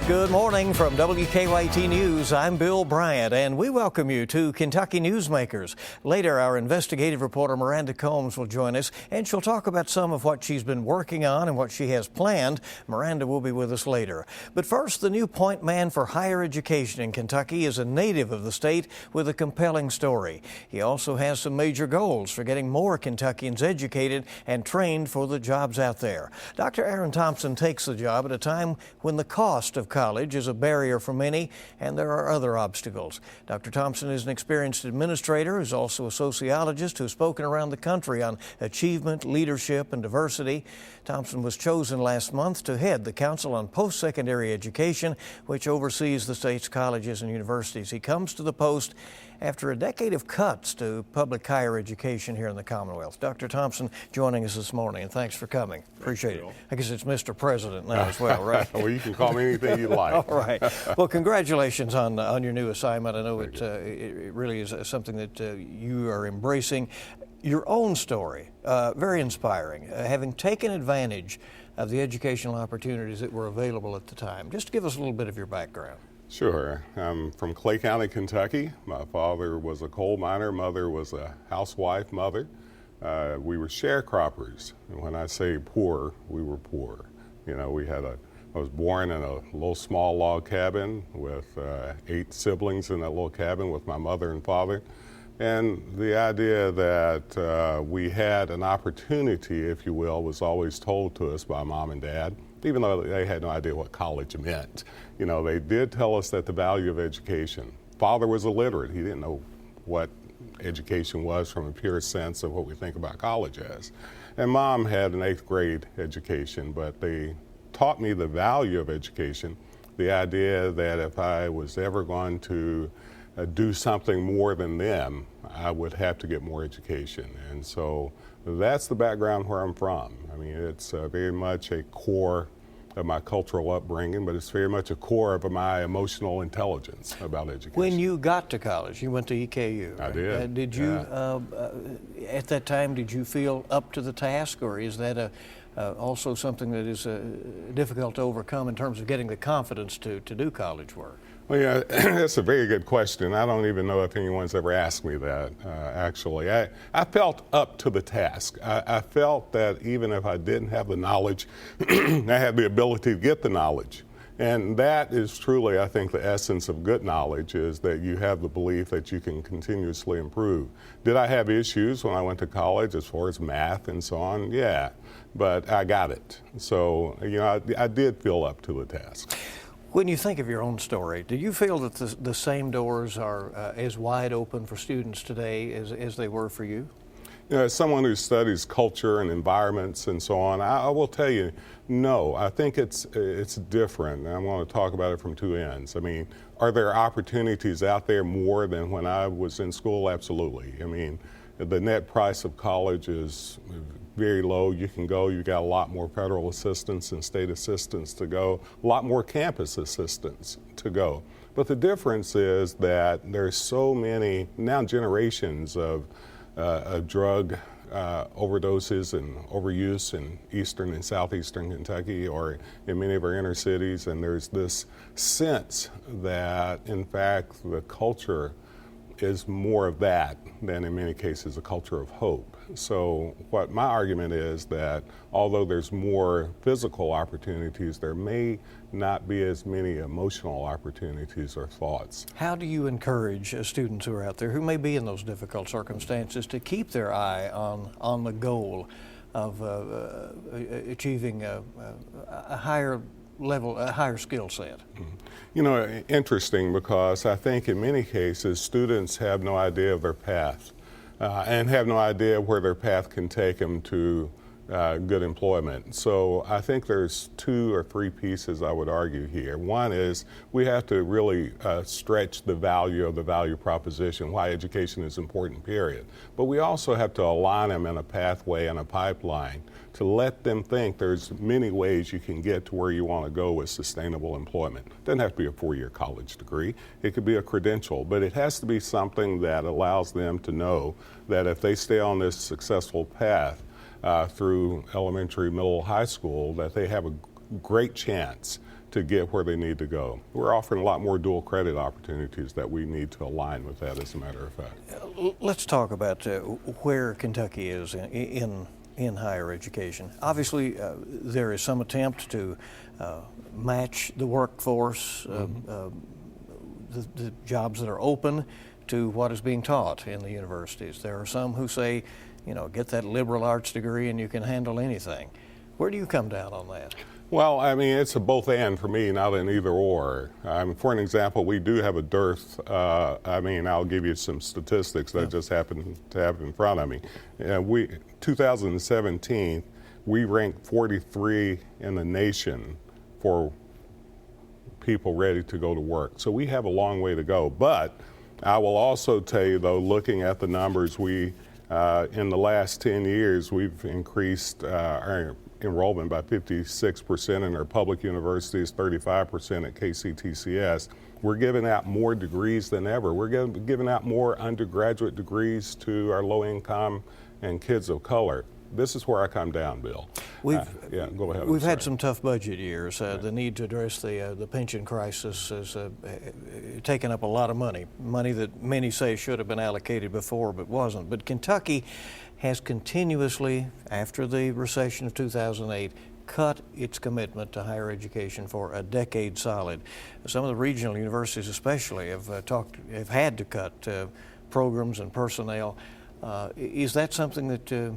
Good morning from WKYT News. I'm Bill Bryant, and we welcome you to Kentucky Newsmakers. Later, our investigative reporter Miranda Combs will join us, and she'll talk about some of what she's been working on and what she has planned. Miranda will be with us later. But first, the new point man for higher education in Kentucky is a native of the state with a compelling story. He also has some major goals for getting more Kentuckians educated and trained for the jobs out there. Dr. Thompson takes the job at a time when the cost of college is a barrier for many, and there are other obstacles. Dr. Thompson is an experienced administrator who's also a sociologist who's spoken around the country on achievement, leadership, and diversity. Thompson was chosen last month to head the Council on Postsecondary Education, which oversees the state's colleges and universities. He comes to the post after a decade of cuts to public higher education here in the Commonwealth. Dr. Thompson joining us this morning, and thanks for coming. Appreciate it. I guess it's Mr. President now as well, right? Well, you can call me anything you like. All right. Well, congratulations on your new assignment. I know it really is something that you are embracing. Your own story, very inspiring, having taken advantage of the educational opportunities that were available at the time. Just give us a little bit of your background. Sure. I'm from Clay County, Kentucky. My father was a coal miner. Mother was a housewife mother. We were sharecroppers. And when I say poor, we were poor. You know, I was born in a little small log cabin with 8 siblings in that little cabin with my mother and father. And the idea that we had an opportunity, if you will, was always told to us by Mom and Dad, even though they had no idea what college meant. You know, they did tell us that the value of education. Father was illiterate. He didn't know what education was from a pure sense of what we think about college as. And Mom had an 8th grade education, but they taught me the value of education, the idea that if I was ever going to do something more than them, I would have to get more education. And so that's the background where I'm from. I mean, it's very much a core of my cultural upbringing, but it's very much a core of my emotional intelligence about education. When you got to college, you went to EKU. I did. Did you, at that time, did you feel up to the task, or is that also something that is difficult to overcome in terms of getting the confidence to do college work? Well, yeah, that's a very good question. I don't even know if anyone's ever asked me that, actually. I felt up to the task. I felt that even if I didn't have the knowledge, I had the ability to get the knowledge. And that is truly, I think, the essence of good knowledge, is that you have the belief that you can continuously improve. Did I have issues when I went to college as far as math and so on? Yeah, but I got it. So, you know, I did feel up to the task. When you think of your own story, do you feel that the same doors are as wide open for students today as they were for you? You know, as someone who studies culture and environments and so on, I will tell you, no, I think it's different. And I want to talk about it from two ends. I mean, are there opportunities out there more than when I was in school? Absolutely. I mean, the net price of college is very low. You can go, you got a lot more federal assistance and state assistance to go, a lot more campus assistance to go. But the difference is that there's so many, now generations of drug overdoses and overuse in eastern and southeastern Kentucky or in many of our inner cities, and there's this sense that, in fact, the culture is more of that than in many cases a culture of hope. So what my argument is that although there's more physical opportunities, there may not be as many emotional opportunities or thoughts. How do you encourage students who are out there who may be in those difficult circumstances to keep their eye on the goal of achieving a higher level, a higher skill set? You know, interesting, because I think in many cases students have no idea of their path and have no idea where their path can take them to good employment. So I think there's 2 or 3 pieces I would argue here. One is we have to really stretch the value of the value proposition, why education is important, period. But we also have to align them in a pathway and a pipeline to let them think there's many ways you can get to where you want to go with sustainable employment. It doesn't have to be a 4-year college degree. It could be a credential, but it has to be something that allows them to know that if they stay on this successful path through elementary, middle, high school, that they have a great chance to get where they need to go. We're offering a lot more dual credit opportunities that we need to align with that, as a matter of fact. Let's talk about where Kentucky is in higher education. Obviously, there is some attempt to match the workforce, the jobs that are open, to what is being taught in the universities. There are some who say, get that liberal arts degree and you can handle anything. Where do you come down on that? Well, I mean, it's a both and for me, not an either or. For an example, we do have a dearth. I'll give you some statistics that just happen to have in front of me. 2017, we ranked 43 in the nation for people ready to go to work. So we have a long way to go. But I will also tell you, though, looking at the numbers, in the last 10 years, we've increased our enrollment by 56% in our public universities, 35% at KCTCS. We're giving out more degrees than ever. We're giving out more undergraduate degrees to our low income and kids of color. This is where I come down, Bill. Go ahead. We've had some tough budget years. The need to address the pension crisis has taken up a lot of money that many say should have been allocated before but wasn't. But Kentucky has continuously, after the recession of 2008, cut its commitment to higher education for a decade solid. Some of the regional universities especially have had to cut programs and personnel. Is that something that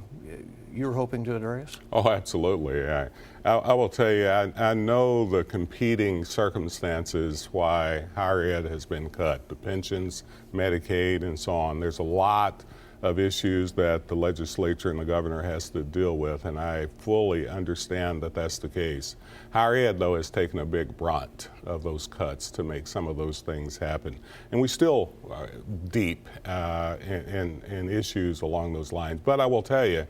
you're hoping to address? Oh, absolutely. I will tell you, I know the competing circumstances why higher ed has been cut, the pensions, Medicaid, and so on. There's a lot of issues that the legislature and the governor has to deal with, and I fully understand that that's the case. Higher ed, though, has taken a big brunt of those cuts to make some of those things happen. And we still are deep in issues along those lines. But I will tell you,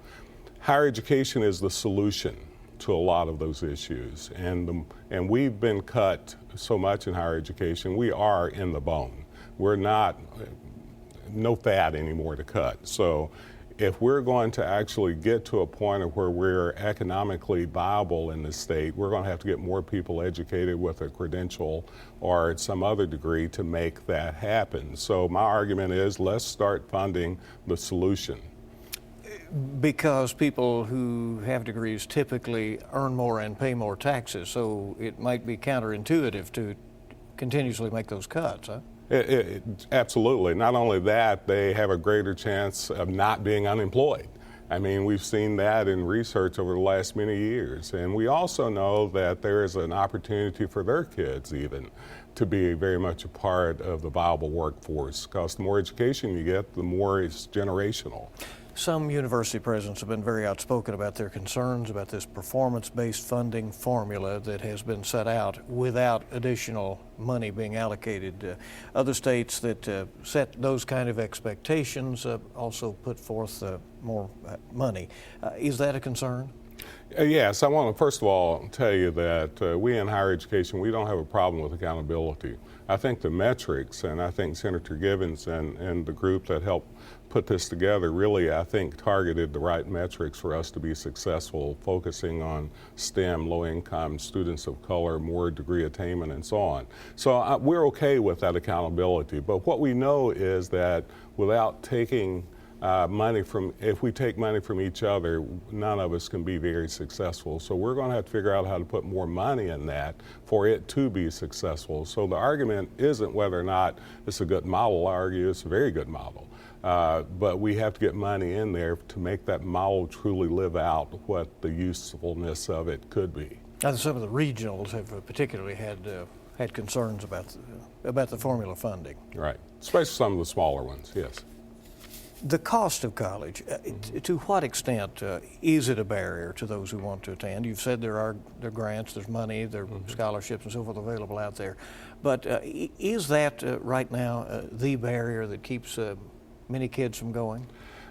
higher education is the solution to a lot of those issues. And we've been cut so much in higher education, we are in the bone. We're not no fat anymore to cut. So if we're going to actually get to a point of where we're economically viable in the state, we're going to have to get more people educated with a credential or some other degree to make that happen. So my argument is, let's start funding the solution. Because people who have degrees typically earn more and pay more taxes, so it might be counterintuitive to continuously make those cuts, huh? Absolutely. Not only that, they have a greater chance of not being unemployed. I mean, we've seen that in research over the last many years. And we also know that there is an opportunity for their kids even to be very much a part of the viable workforce, because the more education you get, the more it's generational. Some university presidents have been very outspoken about their concerns about this performance-based funding formula that has been set out without additional money being allocated. Other states that set those kind of expectations also put forth more money. Is that a concern? Yes, I want to first of all tell you that we in higher education, we don't have a problem with accountability. I think the metrics, and I think Senator Givens and the group that helped put this together really, I think, targeted the right metrics for us to be successful, focusing on STEM, low-income, students of color, more degree attainment, and so on. So we're okay with that accountability. But what we know is that without taking if we take money from each other, none of us can be very successful. So we're going to have to figure out how to put more money in that for it to be successful. So the argument isn't whether or not it's a good model. I argue it's a very good model. But we have to get money in there to make that model truly live out what the usefulness of it could be. And some of the regionals have particularly had concerns about the formula funding. Right, especially some of the smaller ones, yes. The cost of college, to what extent is it a barrier to those who want to attend? You've said there are grants, there's money, there are scholarships and so forth available out there. But is that right now the barrier that keeps many kids from going?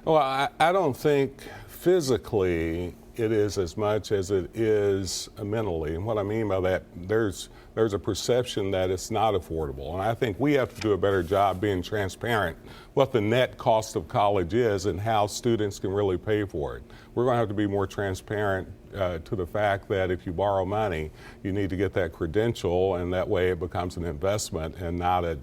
Well, I don't think physically it is as much as it is mentally. And what I mean by that, there's a perception that it's not affordable. And I think we have to do a better job being transparent what the net cost of college is and how students can really pay for it. We're going to have to be more transparent to the fact that if you borrow money, you need to get that credential, and that way it becomes an investment and not a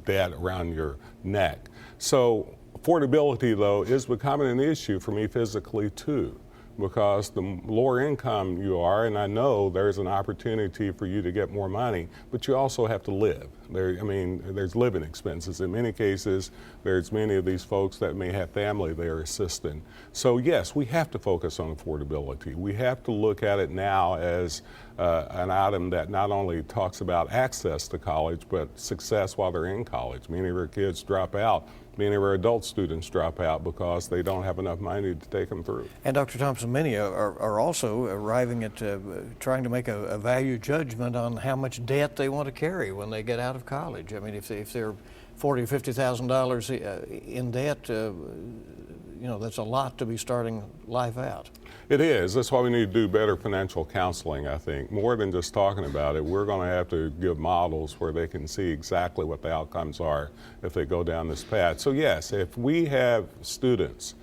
debt around your neck. So affordability, though, is becoming an issue for me physically, too, because the lower income you are, and I know there's an opportunity for you to get more money, but you also have to live. There's living expenses. In many cases, there's many of these folks that may have family they're assisting. So yes, we have to focus on affordability. We have to look at it now as an item that not only talks about access to college, but success while they're in college. Many of our kids drop out. Many of our adult students drop out because they don't have enough money to take them through. And Dr. Thompson, many are also arriving at trying to make a value judgment on how much debt they want to carry when they get out of college. I mean, if they're $40,000 or $50,000 in debt, that's a lot to be starting life out. It is. That's why we need to do better financial counseling, I think. More than just talking about it, we're going to have to give models where they can see exactly what the outcomes are if they go down this path. So yes, if we have students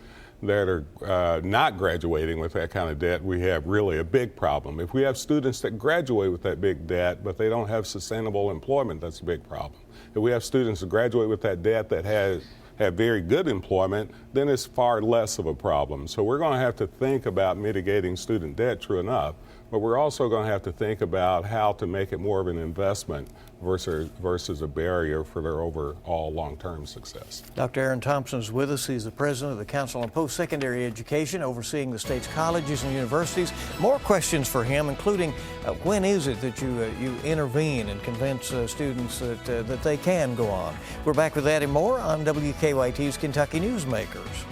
that are not graduating with that kind of debt, we have really a big problem. If we have students that graduate with that big debt, but they don't have sustainable employment, that's a big problem. If we have students that graduate with that debt that have very good employment, then it's far less of a problem. So we're going to have to think about mitigating student debt, true enough, but we're also going to have to think about how to make it more of an investment versus a barrier for their overall long-term success. Dr. Aaron Thompson is with us. He's the president of the Council on Postsecondary Education, overseeing the state's colleges and universities. More questions for him, including when is it that you intervene and convince students that they can go on? We're back with that and more on WKYT's Kentucky Newsmakers.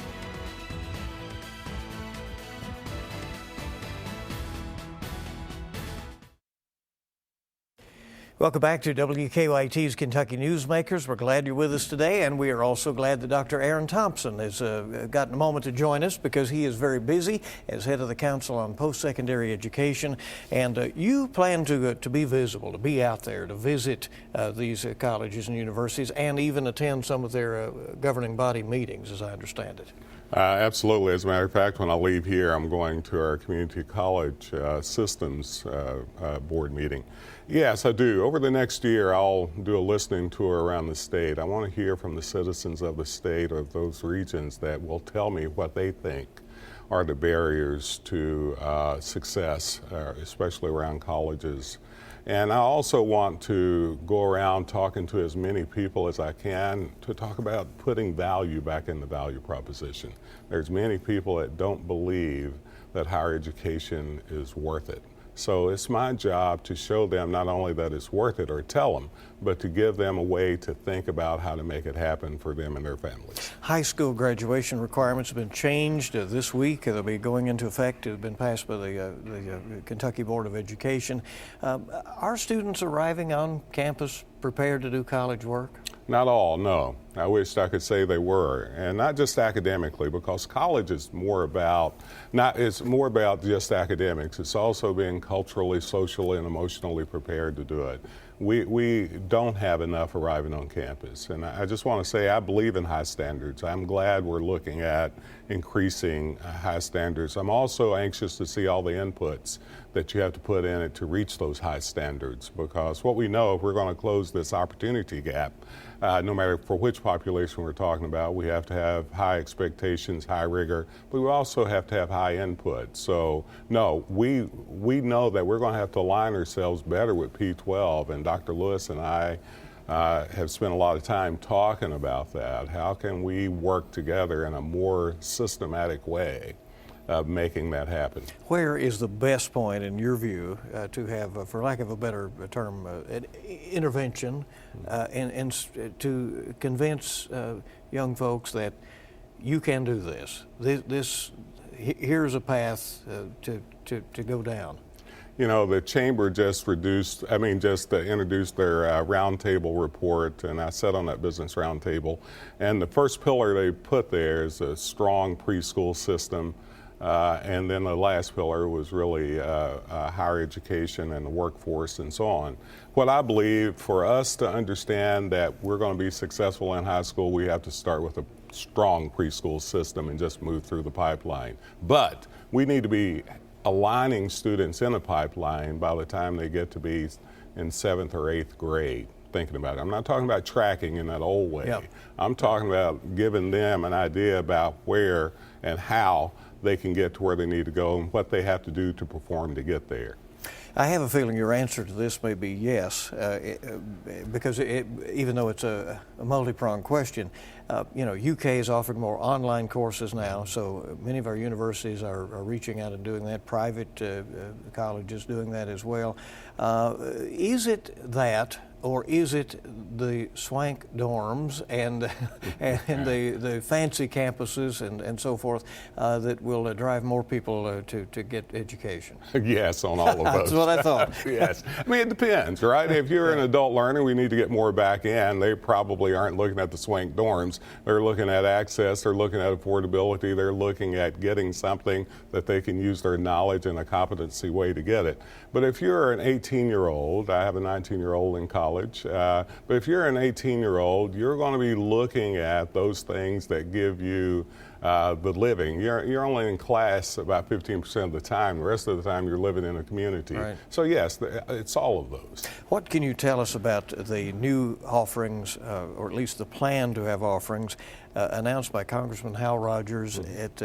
Welcome back to WKYT's Kentucky Newsmakers. We're glad you're with us today, and we are also glad that Dr. Aaron Thompson has gotten a moment to join us because he is very busy as head of the Council on Postsecondary Education. And you plan to be visible, to be out there, to visit these colleges and universities, and even attend some of their governing body meetings, as I understand it. Absolutely. As a matter of fact, when I leave here, I'm going to our community college systems board meeting. Yes, I do. Over the next year, I'll do a listening tour around the state. I want to hear from the citizens of the state or those regions that will tell me what they think are the barriers to success, especially around colleges. And I also want to go around talking to as many people as I can to talk about putting value back in the value proposition. There's many people that don't believe that higher education is worth it. So it's my job to show them not only that it's worth it or tell them, but to give them a way to think about how to make it happen for them and their families. High school graduation requirements have been changed this week. They'll be going into effect. They've been passed by the Kentucky Board of Education. Are students arriving on campus prepared to do college work? Not all, no. I wished I could say they were, and not just academically, because college is more about just academics. It's also being culturally, socially, and emotionally prepared to do it. We don't have enough arriving on campus, and I just want to say I believe in high standards. I'm glad we're looking at increasing high standards. I'm also anxious to see all the inputs that you have to put in it to reach those high standards, because what we know, if we're going to close this opportunity gap, no matter for which population we're talking about, we have to have high expectations, high rigor, but we also have to have high input. So no, we know that we're going to have to align ourselves better with P12, and Dr. Lewis and I have spent a lot of time talking about that. How can we work together in a more systematic way of making that happen? Where is the best point, in your view, to have, for lack of a better term, intervention and to convince young folks that you can do this? Here's a path to go down. You know, the chamber just introduced their roundtable report, and I sat on that business roundtable. And the first pillar they put there is a strong preschool system, And then the last pillar was really higher education and the workforce and so on. What I believe, for us to understand that we're going to be successful in high school, we have to start with a strong preschool system and just move through the pipeline. But we need to be aligning students in a pipeline by the time they get to be in 7th or 8th grade. Thinking about it. I'm not talking about tracking in that old way. Yep. I'm talking about giving them an idea about where and how they can get to where they need to go and what they have to do to perform to get there. I have a feeling your answer to this may be yes, because even though it's a multi-pronged question, UK is offering more online courses now, so many of our universities are reaching out and doing that. Private colleges doing that as well. Is it that, or is it the swank dorms and the fancy campuses and so forth that will drive more people to get education? Yes, on all of those. That's what I thought. Yes. I mean, it depends, right? If you're an adult learner, we need to get more back in. They probably aren't looking at the swank dorms. They're looking at access. They're looking at affordability. They're looking at getting something that they can use their knowledge in a competency way to get it. But if you're an 18-year-old, I have a 19-year-old in college, but if you're an 18-year-old, you're going to be looking at those things that give you the living. You're only in class about 15% of the time. The rest of the time you're living in a community. Right. So yes, it's all of those. What can you tell us about the new offerings, or at least the plan to have offerings, announced by Congressman Hal Rogers at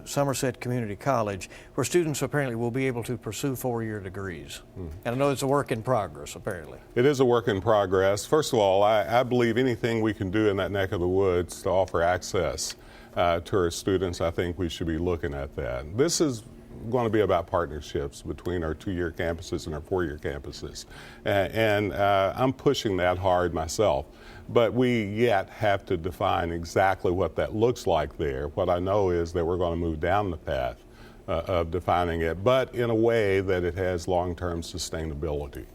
Somerset Community College, where students apparently will be able to pursue 4-year degrees? And I know it's a work in progress, apparently. It is a work in progress. First of all, I believe anything we can do in that neck of the woods to offer access to our students, I think we should be looking at that. This is going to be about partnerships between our 2-year campuses and our 4-year campuses. And I'm pushing that hard myself. But we yet have to define exactly what that looks like there. What I know is that we're going to move down the path of defining it, but in a way that it has long-term sustainability.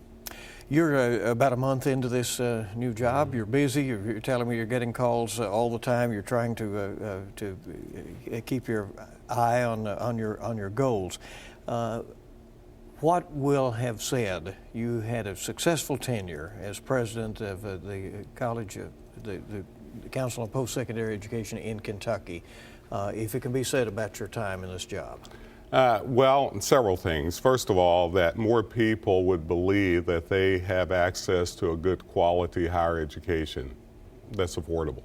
You're about a month into this new job. You're busy. You're telling me you're getting calls all the time. You're trying to keep your eye on your goals. What will have said you had a successful tenure as president of the college, the Council on Postsecondary Education in Kentucky, if it can be said about your time in this job? Well, several things. First of all, that more people would believe that they have access to a good quality higher education that's affordable,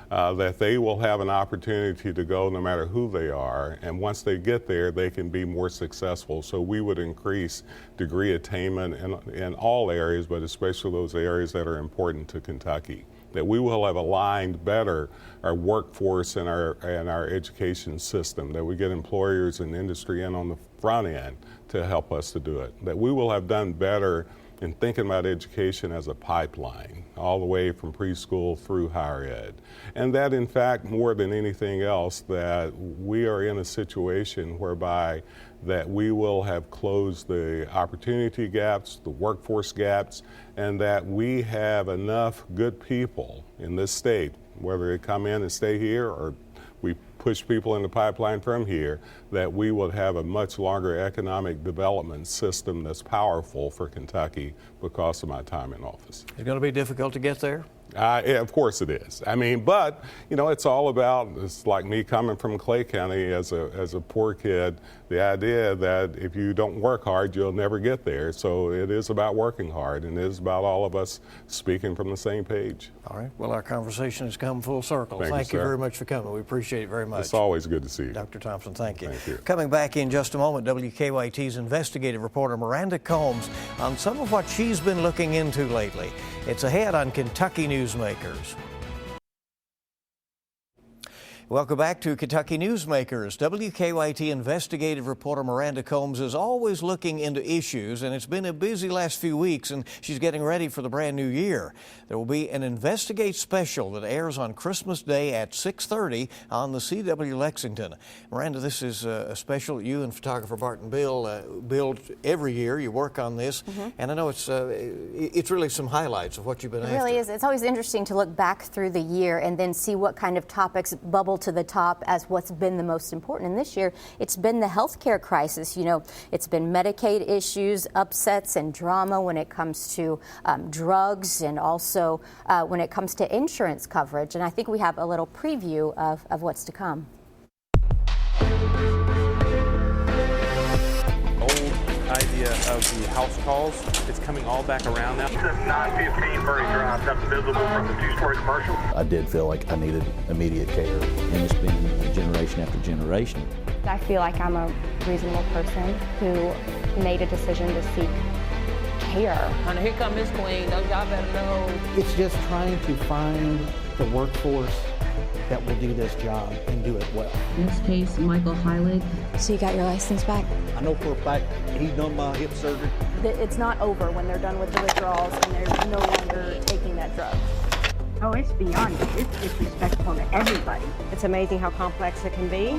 that they will have an opportunity to go no matter who they are, and once they get there, they can be more successful. So we would increase degree attainment in all areas, but especially those areas that are important to Kentucky. That we will have aligned better our workforce and our education system, that we get employers and industry in on the front end to help us to do it. That we will have done better in thinking about education as a pipeline, all the way from preschool through higher ed. And that, in fact, more than anything else, that we are in a situation whereby that we will have closed the opportunity gaps, the workforce gaps, and that we have enough good people in this state, whether they come in and stay here or we push people in the pipeline from here, that we will have a much longer economic development system that's powerful for Kentucky because of my time in office. It's going to be difficult to get there? Yeah, of course it is. I mean, but, you know, it's all about, it's like me coming from Clay County as a poor kid, the idea that if you don't work hard, you'll never get there. So it is about working hard, and it is about all of us speaking from the same page. All right. Well, our conversation has come full circle. Thank you very much for coming. We appreciate it very much. It's always good to see you. Dr. Thompson, thank you. Thank you. Coming back in just a moment, WKYT's investigative reporter Miranda Combs on some of what she's been looking into lately. It's ahead on Kentucky Newsmakers. Welcome back to Kentucky Newsmakers. WKYT investigative reporter Miranda Combs is always looking into issues, and it's been a busy last few weeks, and she's getting ready for the brand new year. There will be an Investigate special that airs on Christmas Day at 6:30 on the CW Lexington. Miranda, this is a special you and photographer Barton Bill build every year. You work on this, and I know it's really some highlights of what you've been after. It really is. It's always interesting to look back through the year and then see what kind of topics bubble reel to the top as what's been the most important. And this year, it's been the healthcare crisis. You know, it's been Medicaid issues, upsets, and drama when it comes to drugs, and also when it comes to insurance coverage. And I think we have a little preview of what's to come. Idea of the house calls, it's coming all back around now. 915 Murray Drive, that's visible from the two-story commercial. I did feel like I needed immediate care, and it's been generation after generation. I feel like I'm a reasonable person who made a decision to seek care. And here come Miss Queen, y'all better know. It's just trying to find the workforce that will do this job and do it well. Next case, Michael Heilig. So you got your license back? I know for a fact he's done my hip surgery. It's not over when they're done with the withdrawals and they're no longer taking that drug. Oh, it's beyond it. It's disrespectful to everybody. It's amazing how complex it can be,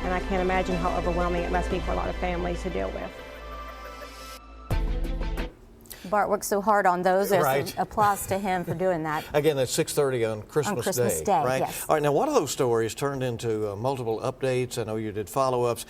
and I can't imagine how overwhelming it must be for a lot of families to deal with. Bart worked so hard on those. There's Right. some applause to him for doing that. Again, that's 6:30 on Christmas Day, right? Yes. All right, now one of those stories turned into multiple updates. I know you did follow-ups.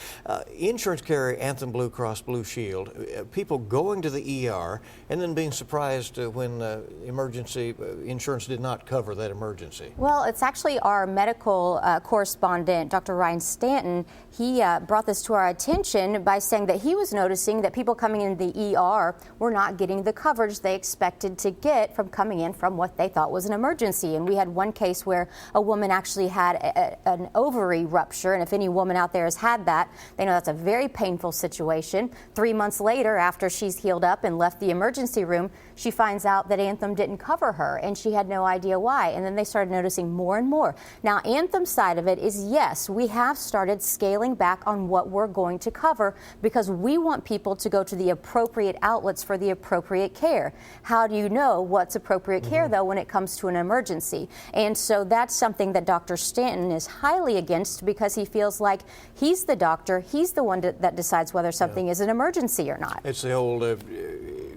Insurance carrier Anthem Blue Cross Blue Shield, people going to the ER and then being surprised when emergency insurance did not cover that emergency. Well, it's actually our medical correspondent, Dr. Ryan Stanton. He brought this to our attention by saying that he was noticing that people coming into the ER were not getting the coverage they expected to get from coming in from what they thought was an emergency. And we had one case where a woman actually had an ovary rupture, and if any woman out there has had that, they know that's a very painful situation. 3 months later, after she's healed up and left the emergency room, she finds out that Anthem didn't cover her, and she had no idea why. And then they started noticing more and more. Now, Anthem's side of it is, yes, we have started scaling back on what we're going to cover because we want people to go to the appropriate outlets for the appropriate care. How do you know what's appropriate care, though, when it comes to an emergency? And so that's something that Dr. Stanton is highly against because he feels like he's the doctor, he's the one that decides whether something is an emergency or not. It's the old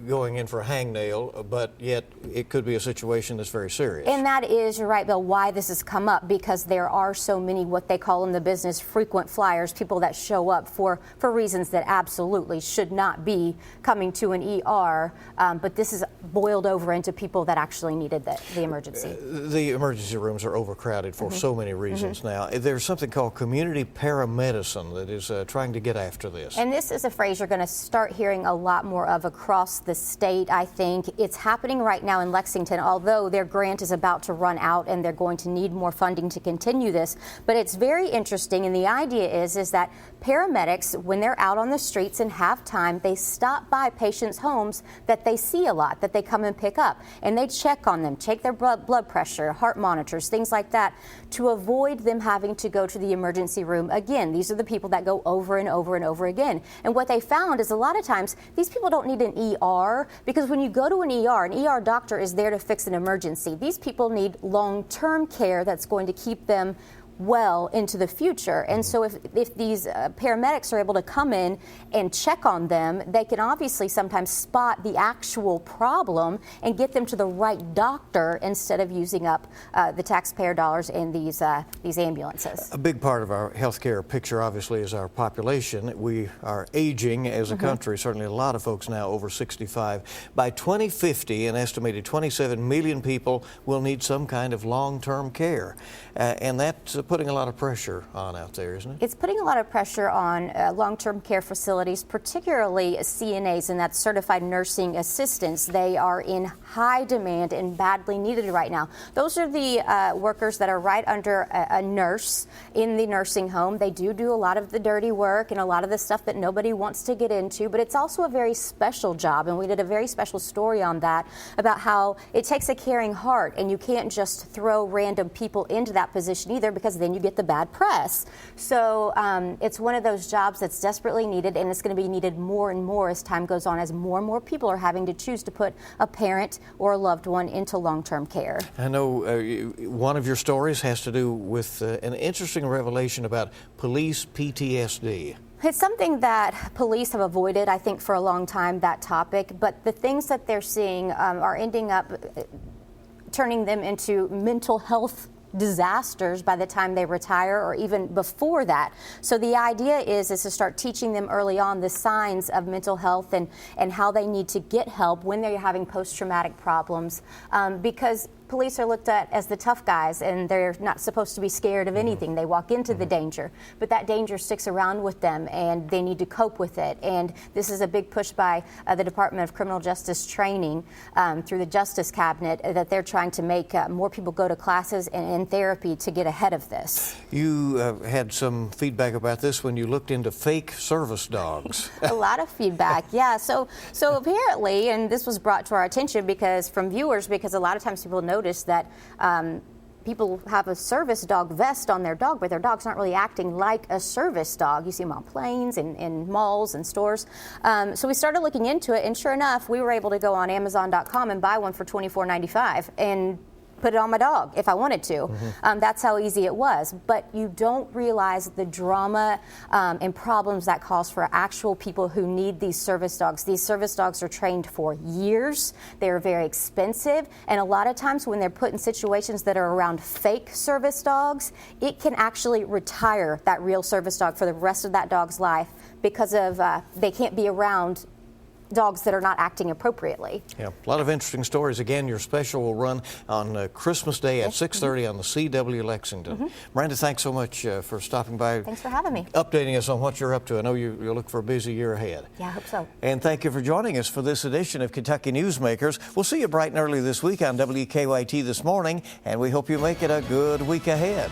going in for a hangnail, but yet it could be a situation that's very serious. And that is, you're right, Bill, why this has come up, because there are so many what they call in the business frequent flyers, people that show up for reasons that absolutely should not be coming to an ER, but this is boiled over into people that actually needed the emergency. The emergency rooms are overcrowded for so many reasons now. There's something called community paramedicine that is trying to get after this. And this is a phrase you're going to start hearing a lot more of across the state, I think. It's happening right now in Lexington, although their grant is about to run out and they're going to need more funding to continue this. But it's very interesting, and the idea is that paramedics, when they're out on the streets and have time, they stop by patients' homes that they see a lot, that they come and pick up, and they check on them, check their blood pressure, heart monitors, things like that, to avoid them having to go to the emergency room again. These are the people that go over and over and over again. And what they found is a lot of times these people don't need an ER, because when you go to an ER doctor is there to fix an emergency. These people need long-term care that's going to keep them well into the future. And so if these paramedics are able to come in and check on them, they can obviously sometimes spot the actual problem and get them to the right doctor instead of using up the taxpayer dollars in these ambulances. A big part of our healthcare picture, obviously, is our population. We are aging as a country, certainly a lot of folks now over 65. By 2050, an estimated 27 million people will need some kind of long-term care. And that's putting a lot of pressure on out there, isn't it? It's putting a lot of pressure on long-term care facilities, particularly CNAs, and that's certified nursing assistants. They are in high demand and badly needed right now. Those are the workers that are right under a nurse in the nursing home. They do a lot of the dirty work and a lot of the stuff that nobody wants to get into, but it's also a very special job, and we did a very special story on that about how it takes a caring heart, and you can't just throw random people into that position either, because then you get the bad press. So it's one of those jobs that's desperately needed, and it's going to be needed more and more as time goes on, as more and more people are having to choose to put a parent or a loved one into long-term care. I know one of your stories has to do with an interesting revelation about police PTSD. It's something that police have avoided, I think, for a long time, that topic, but the things that they're seeing are ending up turning them into mental health disasters by the time they retire or even before that. So the idea is to start teaching them early on the signs of mental health and how they need to get help when they're having post-traumatic problems, because police are looked at as the tough guys, and they're not supposed to be scared of anything. They walk into the danger, but that danger sticks around with them, and they need to cope with it. And this is a big push by the Department of Criminal Justice Training through the Justice Cabinet, that they're trying to make more people go to classes and in therapy to get ahead of this. You had some feedback about this when you looked into fake service dogs. A lot of feedback, yeah. So apparently, and this was brought to our attention from viewers, because a lot of times people notice that people have a service dog vest on their dog, but their dog's not really acting like a service dog. You see them on planes and in malls and stores. So we started looking into it, and sure enough, we were able to go on Amazon.com and buy one for $24.95 and put it on my dog if I wanted to. That's how easy it was. But you don't realize the drama and problems that cause for actual people who need these service dogs. These service dogs are trained for years. They're very expensive. And a lot of times when they're put in situations that are around fake service dogs, it can actually retire that real service dog for the rest of that dog's life because of they can't be around dogs that are not acting appropriately. Yeah, a lot of interesting stories. Again, your special will run on Christmas Day at 6:30 on the CW Lexington. Miranda, thanks so much for stopping by. Thanks for having me. Updating us on what you're up to. I know you'll look for a busy year ahead. Yeah, I hope so. And thank you for joining us for this edition of Kentucky Newsmakers. We'll see you bright and early this week on WKYT This Morning, and we hope you make it a good week ahead.